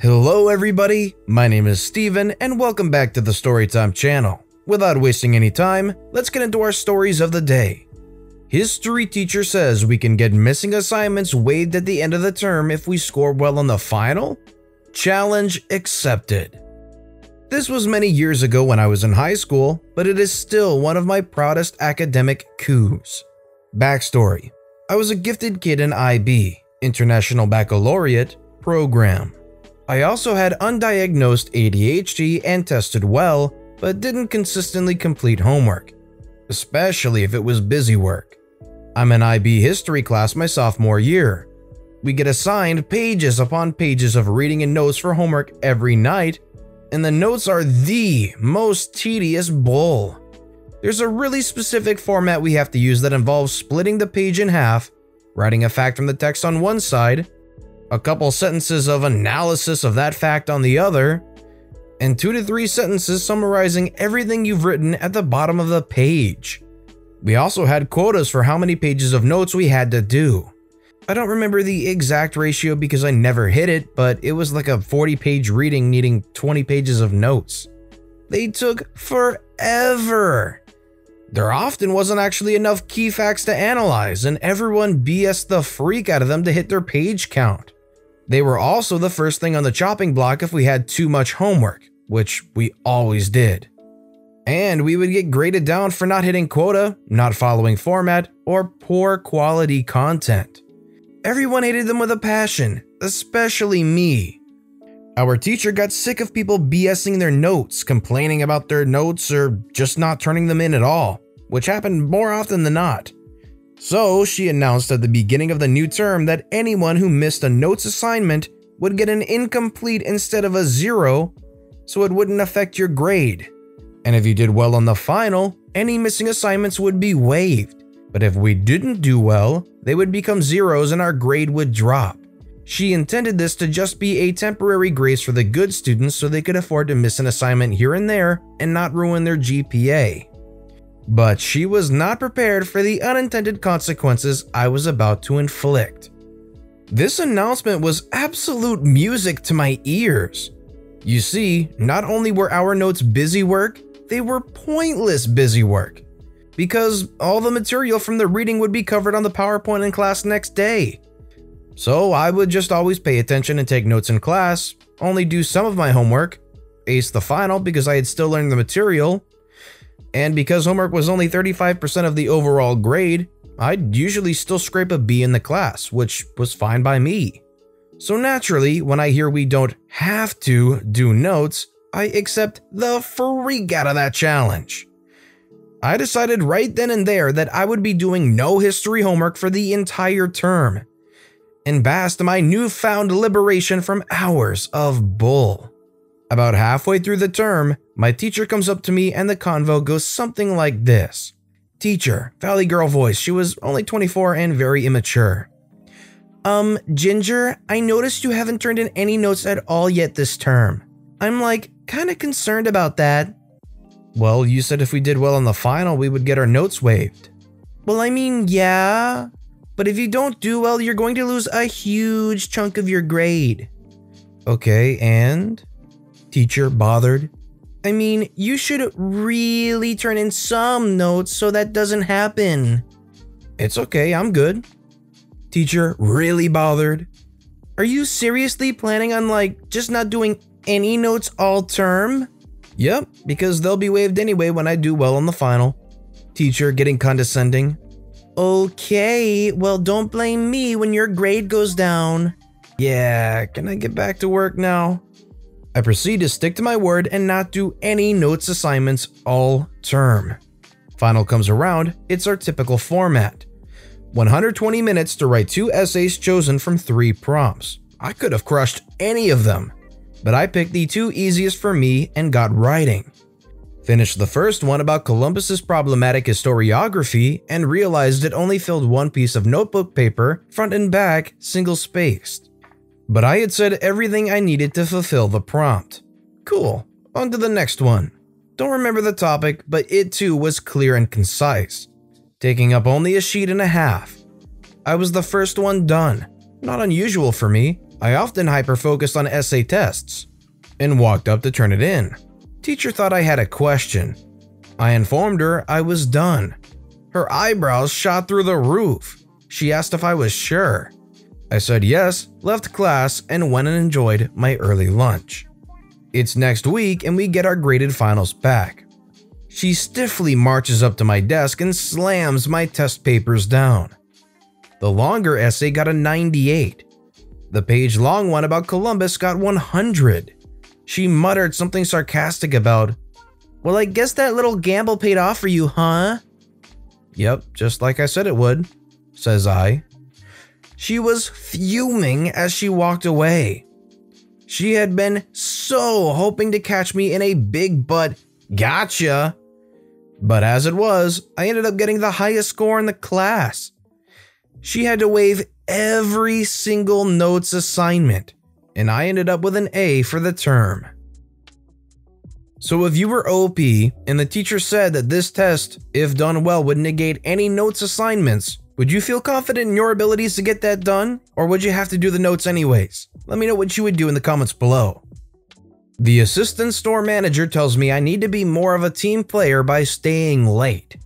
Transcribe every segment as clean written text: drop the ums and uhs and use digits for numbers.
Hello everybody, my name is Steven and welcome back to the Storytime channel. Without wasting any time, let's get into our stories of the day. History teacher says we can get missing assignments waived at the end of the term if we score well on the final? Challenge accepted. This was many years ago when I was in high school, but it is still one of my proudest academic coups. Backstory: I was a gifted kid in IB, International Baccalaureate, program. I also had undiagnosed ADHD and tested well, but didn't consistently complete homework, especially if it was busy work. I'm in IB history class my sophomore year. We get assigned pages upon pages of reading and notes for homework every night, and the notes are the most tedious bull. There's a really specific format we have to use that involves splitting the page in half, writing a fact from the text on one side, a couple sentences of analysis of that fact on the other, and 2 to 3 sentences summarizing everything you've written at the bottom of the page. We also had quotas for how many pages of notes we had to do. I don't remember the exact ratio because I never hit it, but it was like a 40-page reading needing 20 pages of notes. They took forever. There often wasn't actually enough key facts to analyze, and everyone BS'd the freak out of them to hit their page count. They were also the first thing on the chopping block if we had too much homework, which we always did. And we would get graded down for not hitting quota, not following format, or poor quality content. Everyone hated them with a passion, especially me. Our teacher got sick of people BSing their notes, complaining about their notes, or just not turning them in at all, which happened more often than not. So she announced at the beginning of the new term that anyone who missed a notes assignment would get an incomplete instead of a 0, so it wouldn't affect your grade. And if you did well on the final, any missing assignments would be waived. But if we didn't do well, they would become 0s and our grade would drop. She intended this to just be a temporary grace for the good students so they could afford to miss an assignment here and there and not ruin their GPA. But she was not prepared for the unintended consequences I was about to inflict. This announcement was absolute music to my ears. You see, not only were our notes busy work, they were pointless busy work, because all the material from the reading would be covered on the PowerPoint in class next day. So I would just always pay attention and take notes in class, only do some of my homework, ace the final because I had still learned the material, and because homework was only 35% of the overall grade, I'd usually still scrape a B in the class, which was fine by me. So naturally, when I hear we don't have to do notes, I accept the freak out of that challenge. I decided right then and there that I would be doing no history homework for the entire term, and basked my newfound liberation from hours of bull. About halfway through the term, my teacher comes up to me and the convo goes something like this. Teacher, Valley girl voice, she was only 24 and very immature. Ginger, I noticed you haven't turned in any notes at all yet this term. I'm kinda concerned about that. Well, you said if we did well on the final, we would get our notes waived. Well, I mean, yeah, but if you don't do well, you're going to lose a huge chunk of your grade. Okay, and? Teacher, bothered. I mean, you should really turn in some notes so that doesn't happen. It's okay, I'm good. Teacher, really bothered. Are you seriously planning on just not doing any notes all term? Yep, because they'll be waived anyway when I do well on the final. Teacher, getting condescending. Okay, well don't blame me when your grade goes down. Yeah, can I get back to work now? I proceed to stick to my word and not do any notes assignments all term. Final comes around, it's our typical format. 120 minutes to write 2 essays chosen from 3 prompts. I could have crushed any of them, but I picked the 2 easiest for me and got writing. Finished the first one about Columbus's problematic historiography and realized it only filled 1 piece of notebook paper, front and back, single-spaced. But I had said everything I needed to fulfill the prompt. Cool, on to the next one. Don't remember the topic, but it too was clear and concise, taking up only a sheet and a half. I was the first one done. Not unusual for me. I often hyper-focused on essay tests and walked up to turn it in. Teacher thought I had a question. I informed her I was done. Her eyebrows shot through the roof. She asked if I was sure. I said yes, left class, and went and enjoyed my early lunch. It's next week and we get our graded finals back. She stiffly marches up to my desk and slams my test papers down. The longer essay got a 98. The page-long one about Columbus got 100. She muttered something sarcastic about, "Well, I guess that little gamble paid off for you, huh?" "Yep, just like I said it would," says I. She was fuming as she walked away. She had been so hoping to catch me in a big butt gotcha. But as it was, I ended up getting the highest score in the class. She had to waive every single notes assignment, and I ended up with an A for the term. So if you were OP and the teacher said that this test, if done well, would negate any notes assignments, would you feel confident in your abilities to get that done, or would you have to do the notes anyways? Let me know what you would do in the comments below. The assistant store manager tells me I need to be more of a team player by staying late.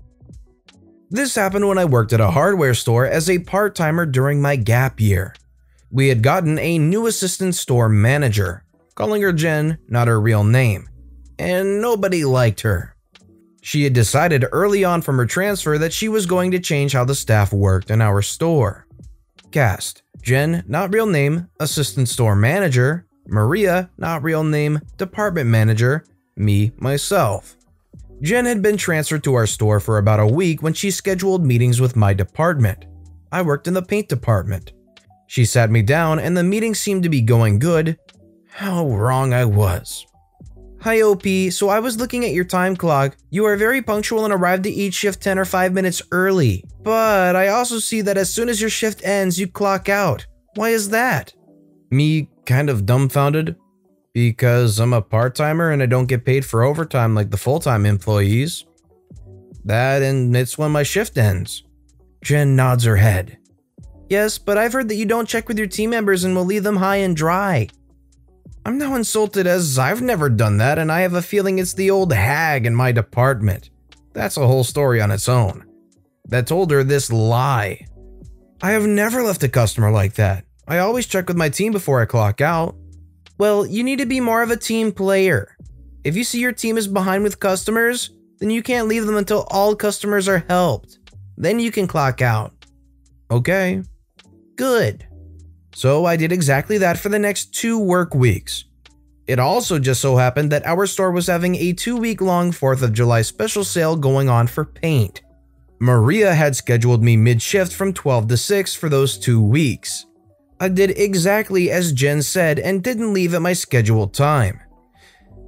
This happened when I worked at a hardware store as a part-timer during my gap year. We had gotten a new assistant store manager, calling her Jen, not her real name, and nobody liked her. She had decided early on from her transfer that she was going to change how the staff worked in our store. Cast: Jen, not real name, assistant store manager; Maria, not real name, department manager; me, myself. Jen had been transferred to our store for about a week when she scheduled meetings with my department. I worked in the paint department. She sat me down and the meeting seemed to be going good. How wrong I was. "Hi OP, so I was looking at your time clock. You are very punctual and arrived to each shift 10 or 5 minutes early. But I also see that as soon as your shift ends, you clock out. Why is that?" Me, kind of dumbfounded. Because I'm a part-timer and I don't get paid for overtime like the full-time employees. That and it's when my shift ends. Jen nods her head. "Yes, but I've heard that you don't check with your team members and will leave them high and dry." I'm now insulted as I've never done that and I have a feeling it's the old hag in my department. That's a whole story on its own. That told her this lie. I have never left a customer like that. I always check with my team before I clock out. Well, you need to be more of a team player. If you see your team is behind with customers, then you can't leave them until all customers are helped. Then you can clock out. Okay. Good. So I did exactly that for the next 2 work weeks. It also just so happened that our store was having a 2-week-long 4th of July special sale going on for paint. Maria had scheduled me mid-shift from 12 to 6 for those 2 weeks. I did exactly as Jen said and didn't leave at my scheduled time.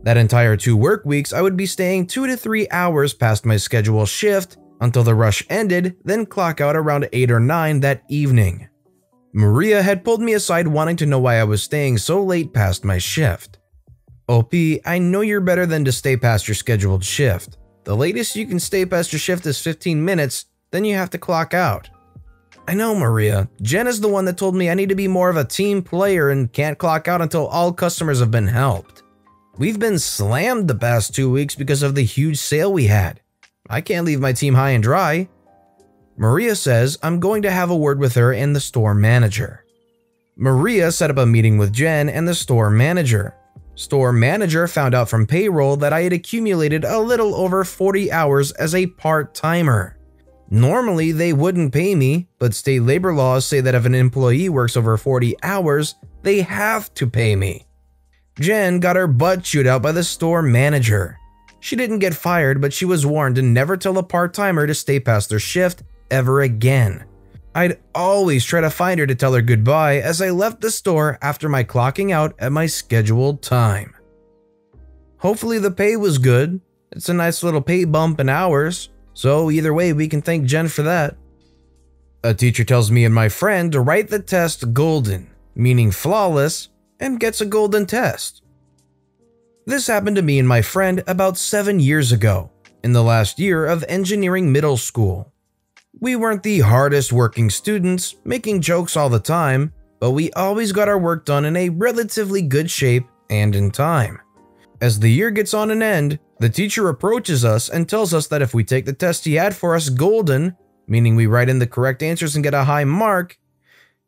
That entire 2 work weeks, I would be staying 2 to 3 hours past my scheduled shift until the rush ended, then clock out around 8 or 9 that evening. Maria had pulled me aside wanting to know why I was staying so late past my shift. "OP, I know you're better than to stay past your scheduled shift. The latest you can stay past your shift is 15 minutes, then you have to clock out." "I know, Maria. Jen is the one that told me I need to be more of a team player and can't clock out until all customers have been helped. We've been slammed the past 2 weeks because of the huge sale we had. I can't leave my team high and dry." Maria says I'm going to have a word with her and the store manager. Maria set up a meeting with Jen and the store manager. Store manager found out from payroll that I had accumulated a little over 40 hours as a part-timer. Normally, they wouldn't pay me, but state labor laws say that if an employee works over 40 hours, they have to pay me. Jen got her butt chewed out by the store manager. She didn't get fired, but she was warned to never tell a part-timer to stay past their shift ever again. I'd always try to find her to tell her goodbye as I left the store after my clocking out at my scheduled time. Hopefully the pay was good. It's a nice little pay bump in hours. So either way, we can thank Jen for that. A teacher tells me and my friend to write the test golden, meaning flawless, and gets a golden test. This happened to me and my friend about 7 years ago, in the last year of engineering middle school. We weren't the hardest working students, making jokes all the time, but we always got our work done in a relatively good shape and in time. As the year gets on an end, the teacher approaches us and tells us that if we take the test he had for us golden, meaning we write in the correct answers and get a high mark,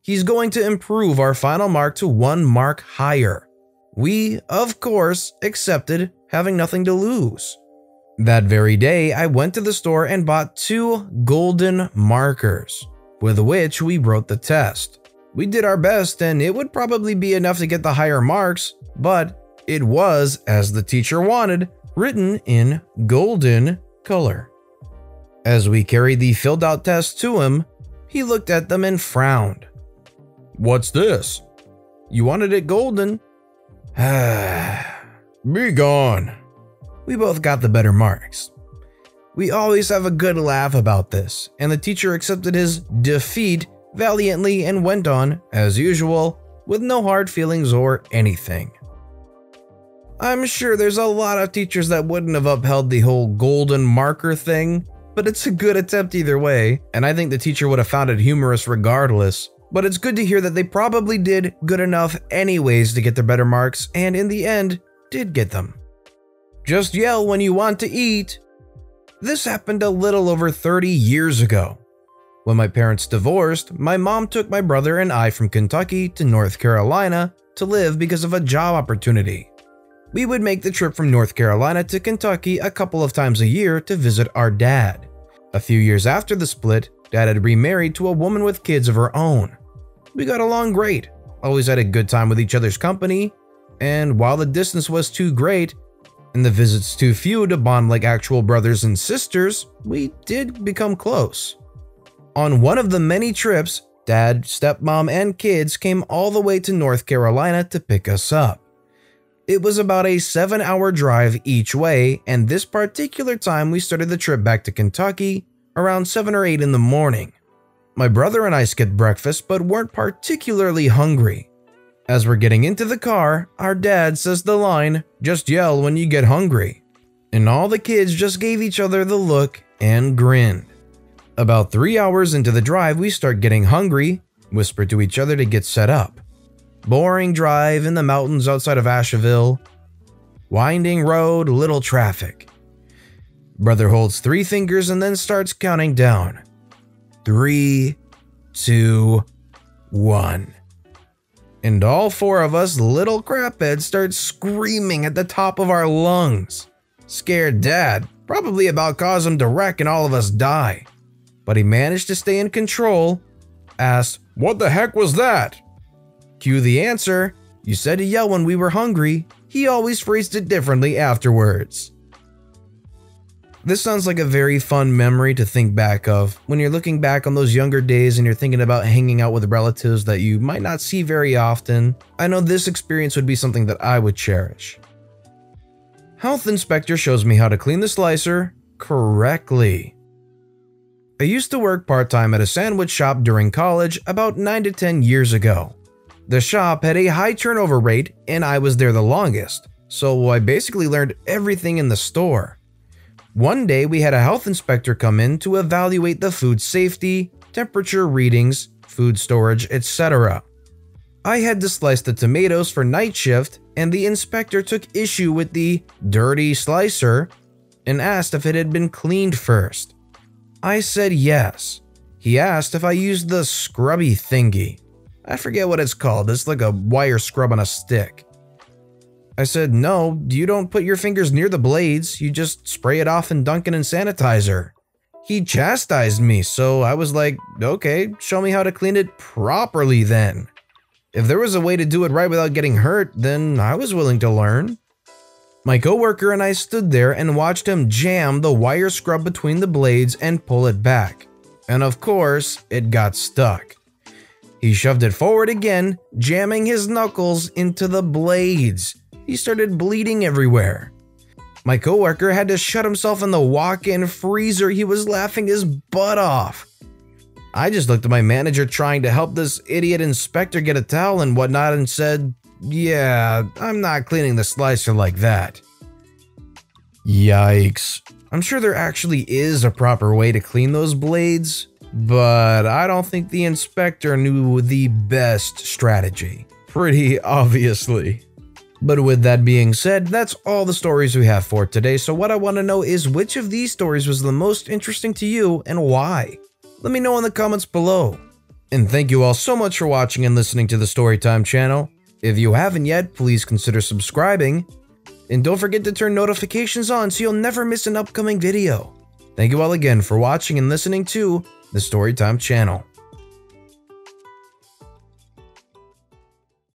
he's going to improve our final mark to 1 mark higher. We, of course, accepted, having nothing to lose. That very day, I went to the store and bought 2 golden markers, with which we wrote the test. We did our best and it would probably be enough to get the higher marks, but it was, as the teacher wanted, written in golden color. As we carried the filled out test to him, he looked at them and frowned. "What's this? You wanted it golden?" "Be gone." We both got the better marks. We always have a good laugh about this, and the teacher accepted his defeat valiantly and went on, as usual, with no hard feelings or anything. I'm sure there's a lot of teachers that wouldn't have upheld the whole golden marker thing, but it's a good attempt either way, and I think the teacher would have found it humorous regardless. But it's good to hear that they probably did good enough anyways to get their better marks, and in the end, did get them. Just yell when you want to eat. This happened a little over 30 years ago. When my parents divorced, my mom took my brother and I from Kentucky to North Carolina to live because of a job opportunity. We would make the trip from North Carolina to Kentucky a couple of times a year to visit our dad. A few years after the split, Dad had remarried to a woman with kids of her own. We got along great, always had a good time with each other's company, and while the distance was too great and the visits too few to bond like actual brothers and sisters, we did become close. On one of the many trips, Dad, stepmom, and kids came all the way to North Carolina to pick us up. It was about a 7-hour drive each way, and this particular time we started the trip back to Kentucky around 7 or 8 in the morning. My brother and I skipped breakfast but weren't particularly hungry. As we're getting into the car, our dad says the line, "Just yell when you get hungry." And all the kids just gave each other the look and grinned. About 3 hours into the drive, we start getting hungry, whisper to each other to get set up. Boring drive in the mountains outside of Asheville. Winding road, little traffic. Brother holds 3 fingers and then starts counting down. 3, 2, 1. And all 4 of us little crapheads start screaming at the top of our lungs. Scared Dad, probably about cause him to wreck and all of us die. But he managed to stay in control, asked, "What the heck was that?" Cue the answer, "You said to yell when we were hungry." He always phrased it differently afterwards. This sounds like a very fun memory to think back of when you're looking back on those younger days and you're thinking about hanging out with relatives that you might not see very often. I know this experience would be something that I would cherish. Health inspector shows me how to clean the slicer correctly. I used to work part-time at a sandwich shop during college about 9 to 10 years ago. The shop had a high turnover rate and I was there the longest, so I basically learned everything in the store. One day we had a health inspector come in to evaluate the food safety, temperature readings, food storage, etc. I had to slice the tomatoes for night shift and the inspector took issue with the dirty slicer and asked if it had been cleaned first. I said yes. He asked if I used the scrubby thingy. I forget what it's called, it's like a wire scrub on a stick. I said, "No, you don't put your fingers near the blades, you just spray it off and dunk it in sanitizer." He chastised me, so I was like, "Okay, show me how to clean it properly then." If there was a way to do it right without getting hurt, then I was willing to learn. My coworker and I stood there and watched him jam the wire scrub between the blades and pull it back. And of course, it got stuck. He shoved it forward again, jamming his knuckles into the blades. He started bleeding everywhere. My coworker had to shut himself in the walk-in freezer. He was laughing his butt off. I just looked at my manager trying to help this idiot inspector get a towel and whatnot and said, "Yeah, I'm not cleaning the slicer like that." Yikes. I'm sure there actually is a proper way to clean those blades, but I don't think the inspector knew the best strategy. Pretty obviously. But with that being said, that's all the stories we have for today, so what I want to know is which of these stories was the most interesting to you and why? Let me know in the comments below. And thank you all so much for watching and listening to the Storytime channel. If you haven't yet, please consider subscribing. And don't forget to turn notifications on so you'll never miss an upcoming video. Thank you all again for watching and listening to the Storytime channel.